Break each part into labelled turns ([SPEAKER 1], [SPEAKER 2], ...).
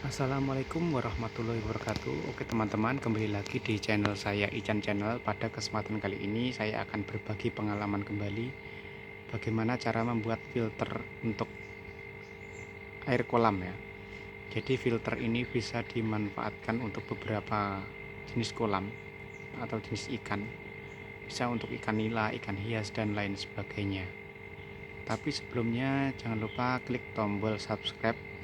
[SPEAKER 1] Assalamualaikum warahmatullahi wabarakatuh. Oke teman-teman, kembali lagi di channel saya Ican Channel. Pada kesempatan kali ini saya akan berbagi pengalaman kembali bagaimana cara membuat filter untuk air kolam ya. Jadi filter ini bisa dimanfaatkan untuk beberapa jenis kolam atau jenis ikan. Bisa untuk ikan nila, ikan hias dan lain sebagainya. Tapi sebelumnya jangan lupa klik tombol subscribe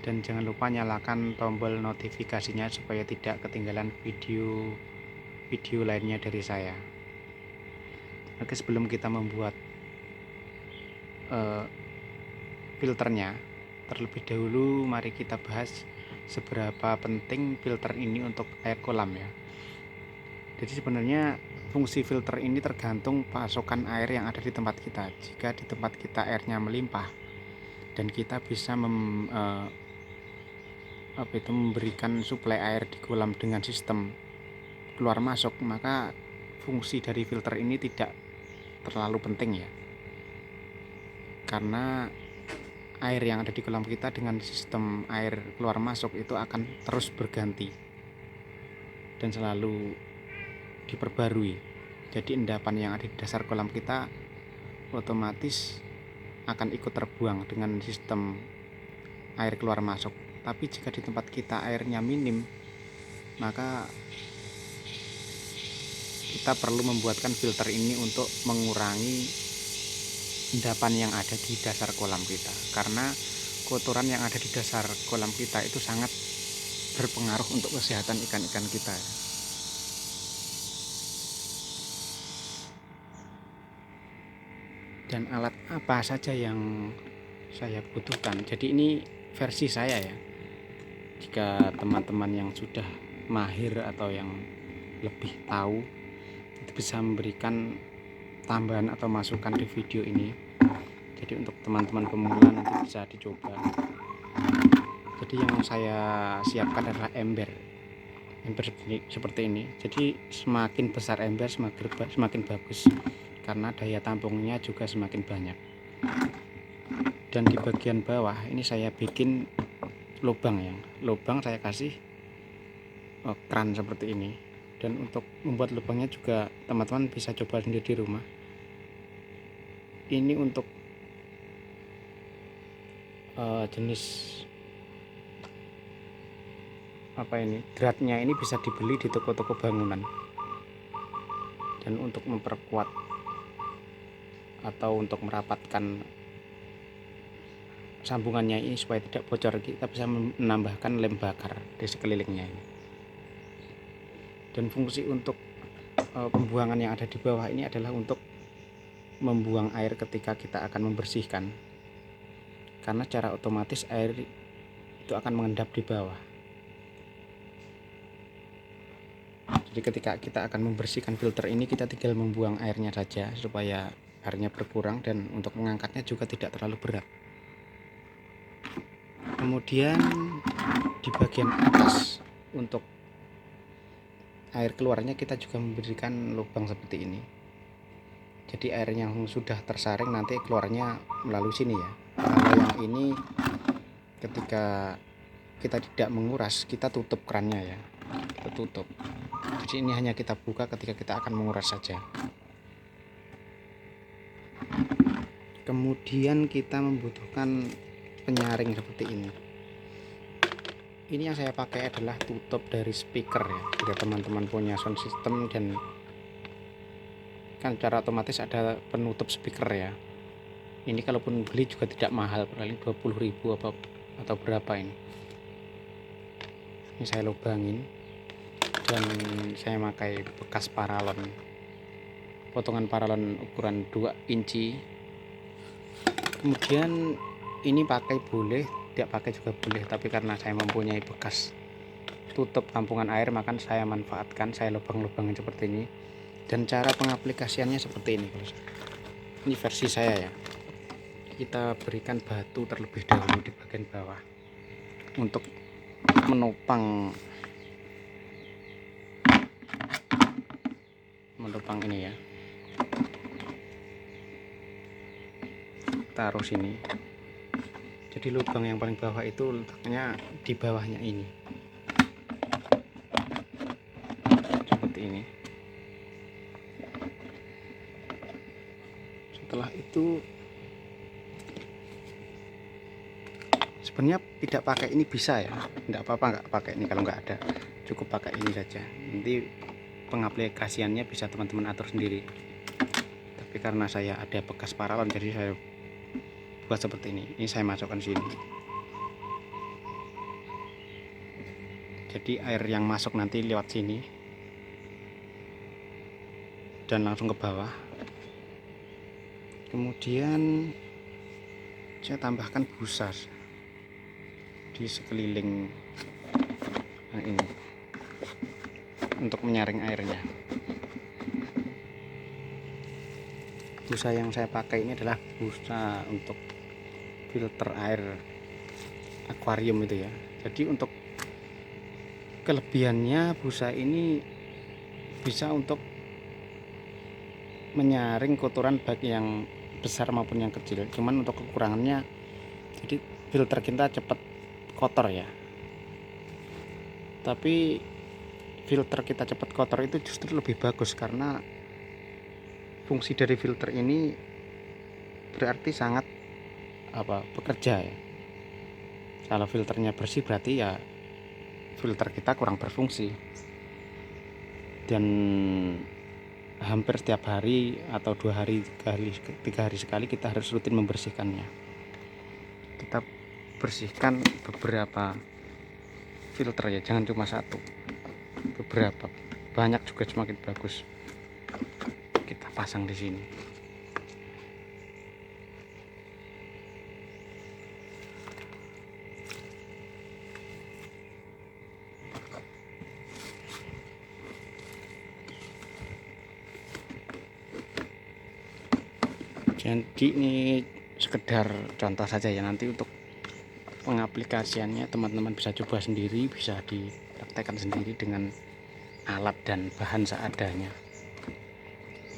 [SPEAKER 1] dan jangan lupa nyalakan tombol notifikasinya supaya tidak ketinggalan video lainnya dari saya. Oke, sebelum kita membuat filternya, terlebih dahulu mari kita bahas seberapa penting filter ini untuk air kolam ya. Jadi sebenarnya fungsi filter ini tergantung pasokan air yang ada di tempat kita. Jika di tempat kita airnya melimpah dan kita bisa memberikan suplai air di kolam dengan sistem keluar masuk, maka fungsi dari filter ini tidak terlalu penting ya, karena air yang ada di kolam kita dengan sistem air keluar masuk itu akan terus berganti dan selalu diperbarui. Jadi endapan yang ada di dasar kolam kita otomatis akan ikut terbuang dengan sistem air keluar masuk. Tapi jika di tempat kita airnya minim, maka kita perlu membuatkan filter ini untuk mengurangi endapan yang ada di dasar kolam kita, karena kotoran yang ada di dasar kolam kita itu sangat berpengaruh untuk kesehatan ikan-ikan kita. Dan alat apa saja yang saya butuhkan, jadi ini versi saya ya. Jika teman-teman yang sudah mahir atau yang lebih tahu itu bisa memberikan tambahan atau masukan di video ini. Jadi untuk teman-teman pemula nanti bisa dicoba. Jadi yang saya siapkan adalah ember seperti ini. Jadi semakin besar ember semakin bagus, karena daya tampungnya juga semakin banyak. Dan di bagian bawah ini saya bikin lubang ya. Lubang saya kasih keran seperti ini. Dan untuk membuat lubangnya juga teman-teman bisa coba sendiri di rumah. Ini untuk jenis dratnya ini bisa dibeli di toko-toko bangunan. Dan untuk memperkuat atau untuk merapatkan sambungannya ini supaya tidak bocor, kita bisa menambahkan lem bakar di sekelilingnya ini. Dan fungsi untuk pembuangan yang ada di bawah ini adalah untuk membuang air ketika kita akan membersihkan, karena secara otomatis air itu akan mengendap di bawah. Jadi ketika kita akan membersihkan filter ini, kita tinggal membuang airnya saja supaya airnya berkurang, dan untuk mengangkatnya juga tidak terlalu berat. Kemudian di bagian atas untuk air keluarnya kita juga memberikan lubang seperti ini. Jadi air yang sudah tersaring nanti keluarnya melalui sini ya. Kalau yang ini ketika kita tidak menguras, kita tutup kerannya ya, kita tutup. Jadi ini hanya kita buka ketika kita akan menguras saja. Kemudian kita membutuhkan penyaring seperti ini. Ini yang saya pakai adalah tutup dari speaker ya. Jika teman-teman punya sound system, dan kan secara otomatis ada penutup speaker ya. Ini kalaupun beli juga tidak mahal, paling 20.000 atau berapa ini. Ini saya lubangin dan saya pakai bekas paralon, potongan paralon ukuran 2 inci. Kemudian ini pakai boleh, tidak pakai juga boleh, tapi karena saya mempunyai bekas tutup tampungan air, maka saya manfaatkan, saya lubang-lubangin seperti ini. Dan cara pengaplikasiannya seperti ini. Ini versi saya ya. Kita berikan batu terlebih dahulu di bagian bawah untuk menopang ini ya. Taruh sini Jadi lubang yang paling bawah itu letaknya di bawahnya ini, seperti ini. Setelah itu sebenarnya tidak pakai ini bisa ya, tidak apa-apa nggak pakai ini. Kalau nggak ada, cukup pakai ini saja. Nanti pengaplikasiannya bisa teman-teman atur sendiri. Tapi karena saya ada bekas paralon, jadi saya buat seperti ini. Ini saya masukkan sini. Jadi air yang masuk nanti lewat sini dan langsung ke bawah. Kemudian saya tambahkan busa di sekeliling ini untuk menyaring airnya. Busa yang saya pakai ini adalah busa untuk filter air akuarium itu ya. Jadi untuk kelebihannya busa ini bisa untuk menyaring kotoran baik yang besar maupun yang kecil. Cuman untuk kekurangannya, jadi filter kita cepat kotor ya. Tapi filter kita cepat kotor itu justru lebih bagus, karena fungsi dari filter ini berarti sangat bekerja ya. Kalau filternya bersih berarti ya filter kita kurang berfungsi, dan hampir setiap hari atau 2 hari, 3 hari sekali kita harus rutin membersihkannya. Kita bersihkan beberapa filter ya, jangan cuma satu, beberapa, banyak juga semakin bagus. Kita pasang di sini. Jadi ini sekedar contoh saja ya, nanti untuk pengaplikasiannya teman-teman bisa coba sendiri, bisa dipraktekkan sendiri dengan alat dan bahan seadanya.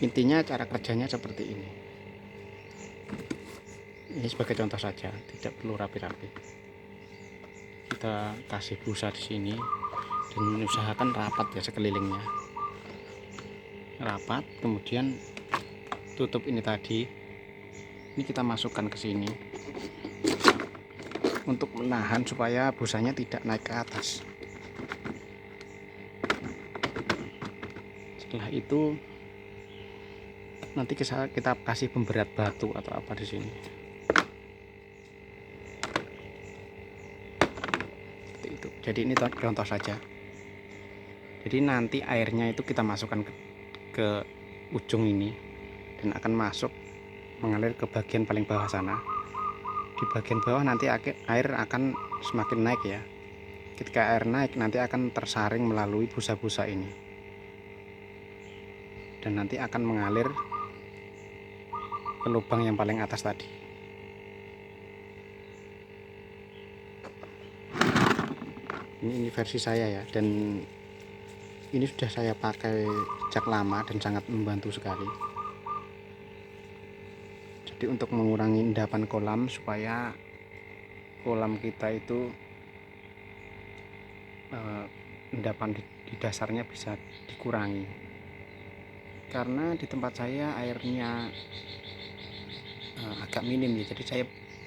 [SPEAKER 1] Intinya cara kerjanya seperti ini. Ini sebagai contoh saja, tidak perlu rapi-rapi. Kita kasih busa di sini dan usahakan rapat ya sekelilingnya. Rapat, kemudian tutup ini tadi. Ini kita masukkan ke sini untuk menahan supaya busanya tidak naik ke atas. Setelah itu nanti kita kasih pemberat batu atau apa di sini. Seperti itu. Jadi ini contoh saja. Jadi nanti airnya itu kita masukkan ke ujung ini dan akan masuk mengalir ke bagian paling bawah sana. Di bagian bawah nanti air akan semakin naik ya. Ketika air naik nanti akan tersaring melalui busa-busa ini dan nanti akan mengalir ke lubang yang paling atas tadi. Ini versi saya ya, dan ini sudah saya pakai sejak lama dan sangat membantu sekali. Jadi untuk mengurangi endapan kolam, supaya kolam kita itu endapan di dasarnya bisa dikurangi. Karena di tempat saya airnya agak minim ya, jadi saya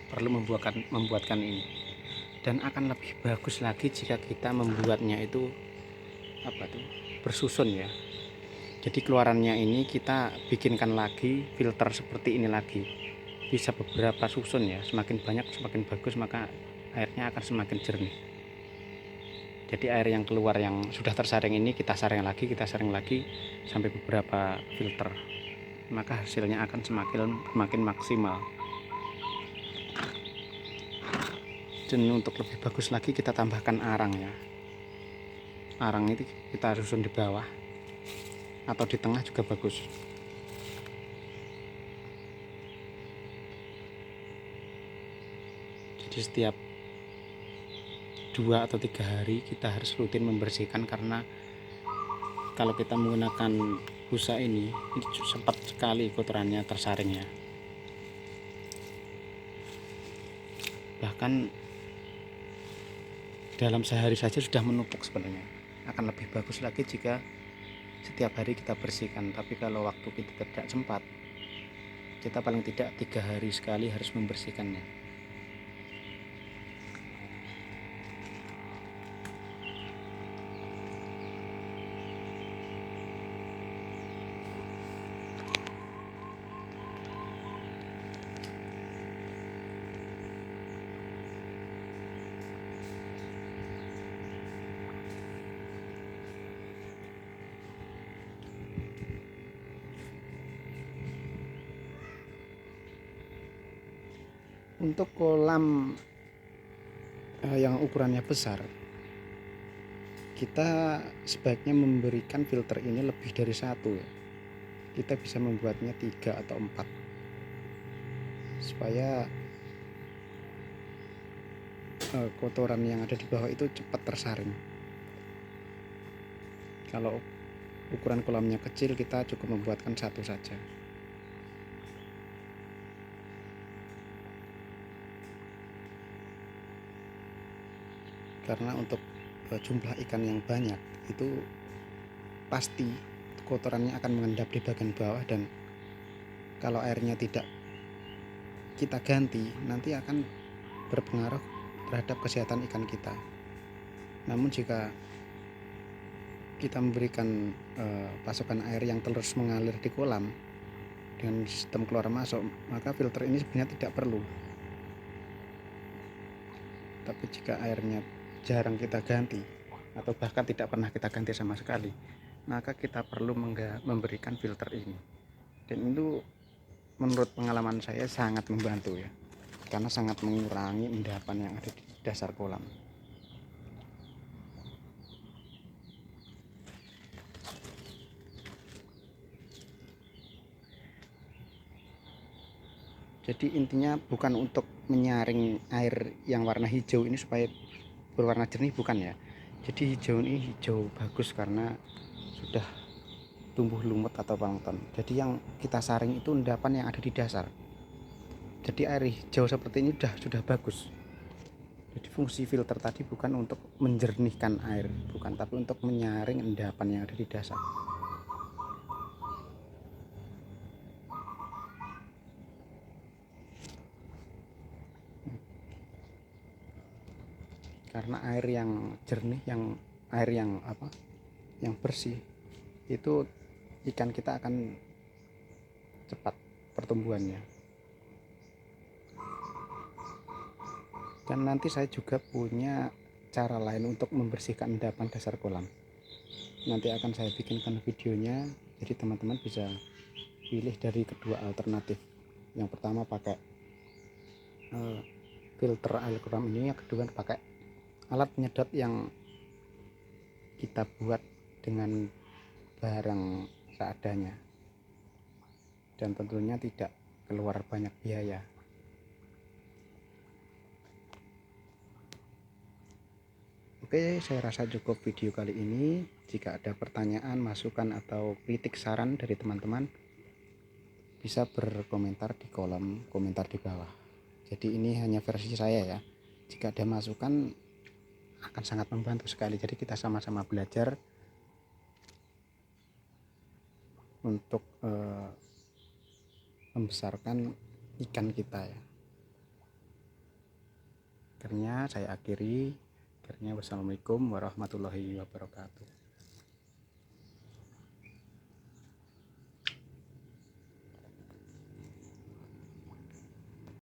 [SPEAKER 1] perlu membuatkan ini. Dan akan lebih bagus lagi jika kita membuatnya itu bersusun ya. Jadi keluarannya ini kita bikinkan lagi filter seperti ini lagi, bisa beberapa susun ya, semakin banyak semakin bagus, maka airnya akan semakin jernih. Jadi air yang keluar yang sudah tersaring ini kita saring lagi sampai beberapa filter, maka hasilnya akan semakin maksimal. Dan untuk lebih bagus lagi kita tambahkan arang ya. Arang itu kita susun di bawah atau di tengah juga bagus. Jadi setiap 2 atau 3 hari kita harus rutin membersihkan, karena kalau kita menggunakan busa ini cepat sekali kotorannya tersaring ya. Bahkan dalam sehari saja sudah menumpuk sebenarnya. Akan lebih bagus lagi jika setiap hari kita bersihkan. Tapi kalau waktu kita tidak sempat, kita paling tidak 3 hari sekali harus membersihkannya. Untuk kolam yang ukurannya besar, kita sebaiknya memberikan filter ini lebih dari satu ya. Kita bisa membuatnya 3 atau 4 supaya kotoran yang ada di bawah itu cepat tersaring. Kalau ukuran kolamnya kecil, kita cukup membuatkan satu saja. Karena untuk jumlah ikan yang banyak itu pasti kotorannya akan mengendap di bagian bawah, dan kalau airnya tidak kita ganti nanti akan berpengaruh terhadap kesehatan ikan kita. Namun jika kita memberikan pasokan air yang terus mengalir di kolam dengan sistem keluar masuk, maka filter ini sebenarnya tidak perlu. Tapi jika airnya jarang kita ganti atau bahkan tidak pernah kita ganti sama sekali, maka kita perlu memberikan filter ini. Dan itu menurut pengalaman saya sangat membantu ya, karena sangat mengurangi endapan yang ada di dasar kolam. Jadi intinya bukan untuk menyaring air yang warna hijau ini supaya berwarna jernih, bukan ya. Jadi hijau ini hijau bagus karena sudah tumbuh lumut atau plankton. Jadi yang kita saring itu endapan yang ada di dasar. Jadi air hijau seperti ini sudah bagus. Jadi fungsi filter tadi bukan untuk menjernihkan air, bukan, tapi untuk menyaring endapan yang ada di dasar. Karena air yang jernih, air yang bersih, itu ikan kita akan cepat pertumbuhannya. Dan nanti saya juga punya cara lain untuk membersihkan endapan dasar kolam. Nanti akan saya bikinkan videonya, jadi teman-teman bisa pilih dari kedua alternatif. Yang pertama pakai filter air kolam ini, yang kedua pakai alat penyedot yang kita buat dengan barang seadanya, dan tentunya tidak keluar banyak biaya. Oke, saya rasa cukup video kali ini. Jika ada pertanyaan, masukan, atau kritik saran dari teman-teman, bisa berkomentar di kolom komentar di bawah. Jadi ini hanya versi saya ya. Jika ada masukan akan sangat membantu sekali. Jadi kita sama-sama belajar untuk membesarkan ikan kita ya. Akhirnya saya akhiri. Wassalamualaikum warahmatullahi wabarakatuh.